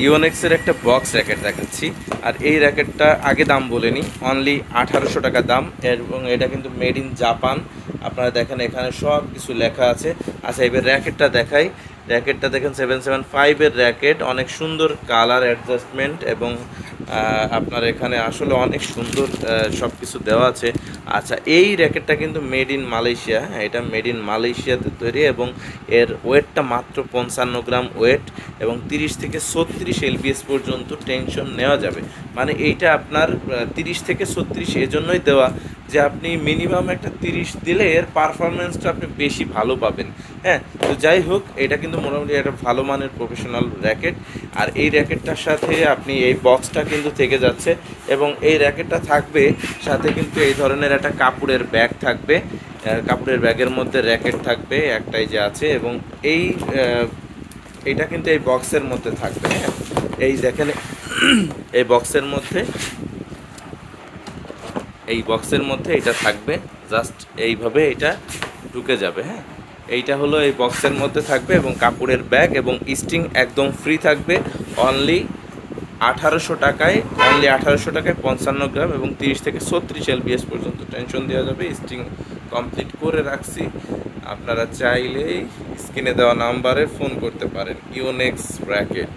ইওনেক্সের একটা box racket দেখাচ্ছি। আর এই র্যাকেটটা আগে দাম বলিনি, অনলি 1800 টাকা দাম, এবং এটা কিন্তু মেড ইন জাপান। আপনারা দেখেন এখানে সব কিছু লেখা আছে। আচ্ছা, এবার র্যাকেটটা দেখাই। র্যাকেটটা দেখেন 775-এর র্যাকেট, অনেক সুন্দর কালার অ্যাডজাস্টমেন্ট, এবং আপনার এখানে আসলে অনেক সুন্দর সব কিছু দেওয়া আছে। আচ্ছা, এই র্যাকেটটা কিন্তু মেড ইন মালয়েশিয়া। হ্যাঁ, এটা মেড ইন মালয়েশিয়াতে তৈরি, এবং এর ওয়েটটা মাত্র 55 গ্রাম ওয়েট, এবং 30 থেকে 36 এলবিএস পর্যন্ত টেনশন নেওয়া যাবে। মানে এইটা আপনার 30 থেকে 36 এজন্যই দেওয়া যে আপনি মিনিমাম একটা 30 দিলে এর পারফরমেন্সটা আপনি বেশি ভালো পাবেন। হ্যাঁ, তো যাই হোক, এটা কিন্তু মোটামুটি একটা ভালো মানের প্রফেশনাল র্যাকেট। আর এই র্যাকেটটার সাথে আপনি এই বক্সটা কিন্তু থেকে যাচ্ছে, এবং এই র্যাকেটটা থাকবে সাথে কিন্তু এই ধরনের একটা কাপড়ের ব্যাগ থাকবে। কাপড়ের ব্যাগের মধ্যে র্যাকেট থাকবে একটাই যে আছে, এবং এইটা কিন্তু এই বক্সের মধ্যে থাকবে। হ্যাঁ, এই দেখেন এই বক্সের মধ্যে এটা থাকবে, জাস্ট এইভাবে এটা ঢুকে যাবে। হ্যাঁ, এইটা হলো এই বক্সের মধ্যে থাকবে, এবং কাপড়ের ব্যাগ এবং স্টিং একদম ফ্রি থাকবে। অনলি 1800 টাকায়, 55 গ্রাম এবং 30 থেকে 36 এলবিএস পর্যন্ত টেনশন দেওয়া যাবে। স্টিং কমপ্লিট করে রাখছি, আপনারা চাইলেই স্ক্রিনে দেওয়া নাম্বারে ফোন করতে পারেন। ইওনেক্স র্যাকেট।